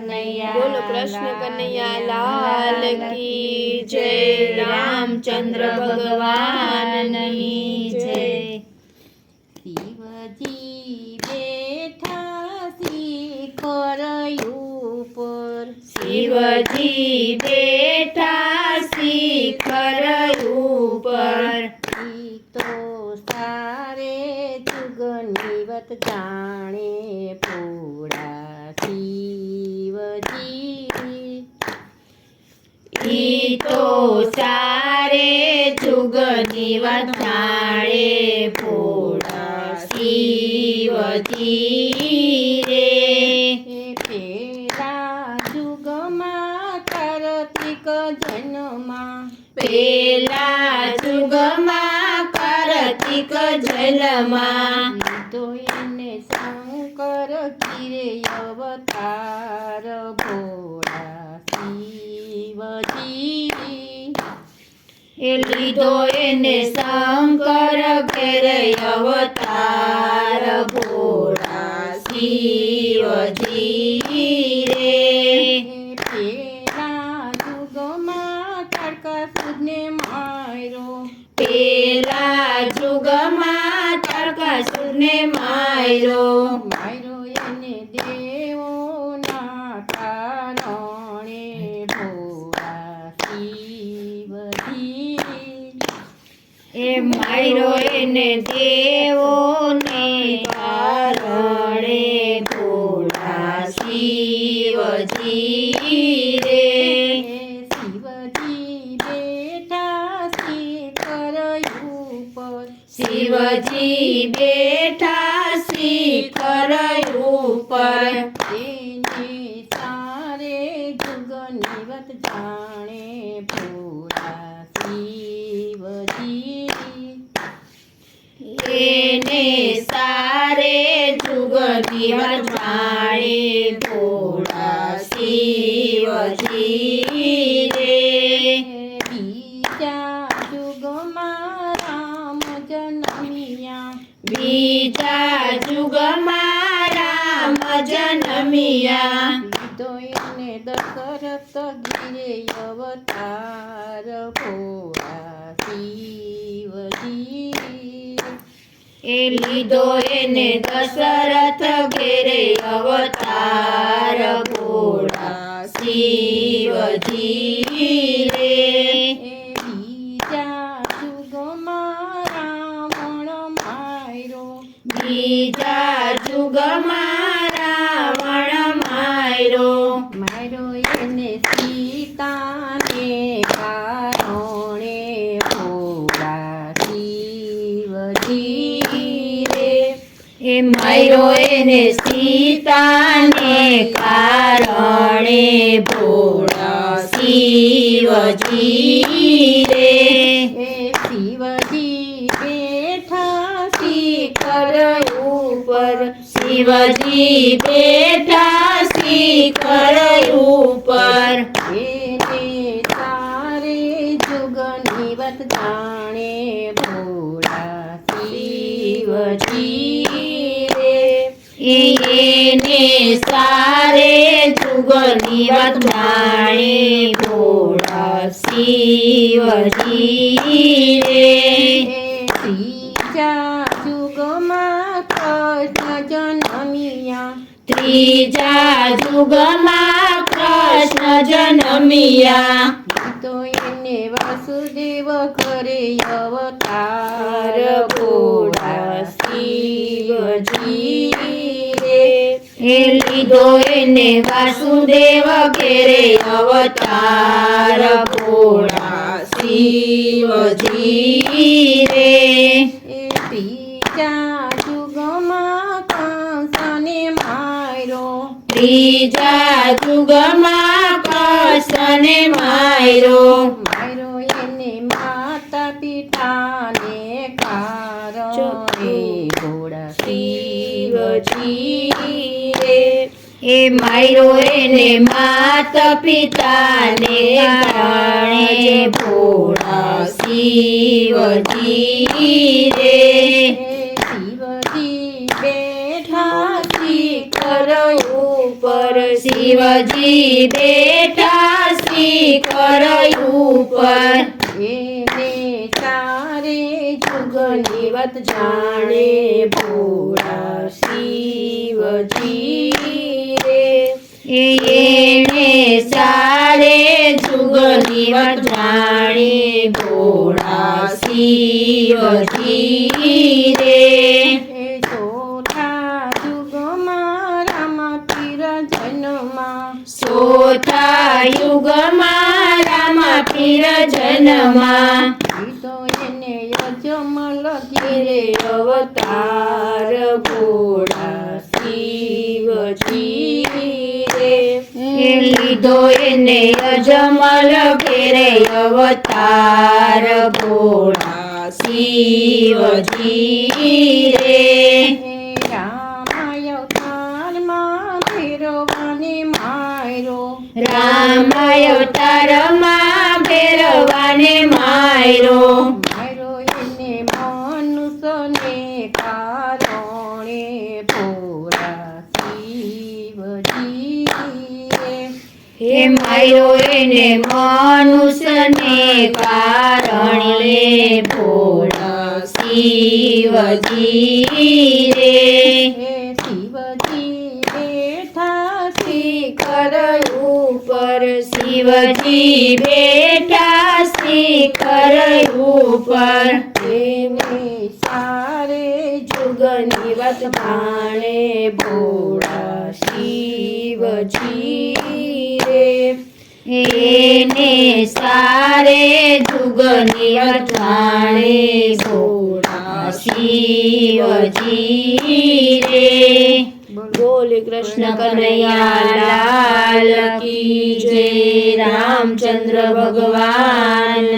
बोलो कृष्ण कन्हैया लाल की जय। रामचंद्र भगवान की जय। शिवजी बैठा शिखर ऊपर, शिवजी बैठा शिखर ऊपर, तो सारे जुगनीवत जाने पूरा शिवजी। तो सारे जुगनीवत जाने पूरा शिवजी रे। पेला जुगमा कार्तिक जन्मा, पेला जुगमा कार्तिक जन्मा, तो એને શંકર ગીરે અવતાર ભોળા શિવજી। લીધો એને શંકર ઘેરે અવતાર ભોળા શિવજી રે। પેલા જુગમાં તારકાસુરને માર્યો, પેલા જુગમાં તારકાસુરને માર્યો, માર્યો એને દેવોના કારણે ભોળા શિવજી। એ માર્યો એને દેવોને કારણે ભોળા શિવજી રે। શિવજી બેઠા શિખર ઉપર, શિવજી બેઠા શિખર ઉપર, એને સારે જુગનીવત જાણે ભોળા શિવજી। એને સારે જુગનીવત જાણે ભોળા શિવજી રે। બીજા જુગમાં રામ જન્મ્યા, બીજા જુગમાં રામ જન્મ્યા, લીધો એને દશરથ ગીરે અવતાર ભોળા શિવજી। એ લીધો એને દશરથ ઘેરે અવતાર ભોળા શિવજી રે। બીજા જુગમાં રાવણ માર્યો, બીજા જુગમાં રાવણ માર્યો, માર્યો એને સીતાને કારણે ભોળા શિવજી રે। એ માર્યો એને સીતાને કારણે ભોળા શિવજી રે। શિવજી બેઠા શિખર ઉપર, શિવજી બેઠા શિખર ઉપર, એને સારે જુગનીવત જાણે ભોળા શિવજી રે। એને સારે જુગનીવત જાણે ભોળા શિવજી રે। ત્રીજા જુગમાં કૃષ્ણ જન્મ્યા, ત્રીજા જુગમાં કૃષ્ણ જન્મ્યા, તો એને વાસુદેવ ઘરે અવતાર ભોળા શિવજી રે। એ લીધો એને વાસુદેવ ઘેરે અવતાર ભોળા શિવજી રે। ત્રીજા જુગમાં કંસને માર્યો, ત્રીજા જુગમાં કૃષ્ણને માર્યો, માર્યો એને માતા પિતાને કારણે ભોળા શિવજી રે। એ માર્યો એને માતા પિતાને કારણે ભોળા શિવજી રે। શિવજી બેઠા શિખર ઉપર, શિવજી બેઠા શિખર ઉપર એને સારે જુગની વાત જાણે ભોળા શિવજી રે એને સારે જુગની વાત જાણી ભોળા શિવજી રે એ ચોથા જુગમાં રામ પીર જન્મમાં ચોથા યુગમાં રામ પીર જન્મમાં તો એને યજમલ ઘેરે અવતાર ભોળા શિવજી રે એ લીધો એને અજમલ ઘેરે અવતાર ભોળા શિવજી રે રામાયવતારમાં ભેરવાને માયરો રામાયવતારમાં ભેરવાને માયરો માયરો એને મનુષ્યને કારણે ભોળા શિવજી રે હે માયો એને મનુષ્યને કારણે ભોળા શિવજી રે હે શિવજી બેઠા શિખર ઉપર શિવજી બેઠા શિખર ઉપર એને સારે જુગની વાત જાણે ભોળા શિવજી રે એને સારે જુગની વાત જાણે ભોળા શિવજી રે બોલે કૃષ્ણ કનૈયા લાલ કી જય રામચંદ્ર ભગવાન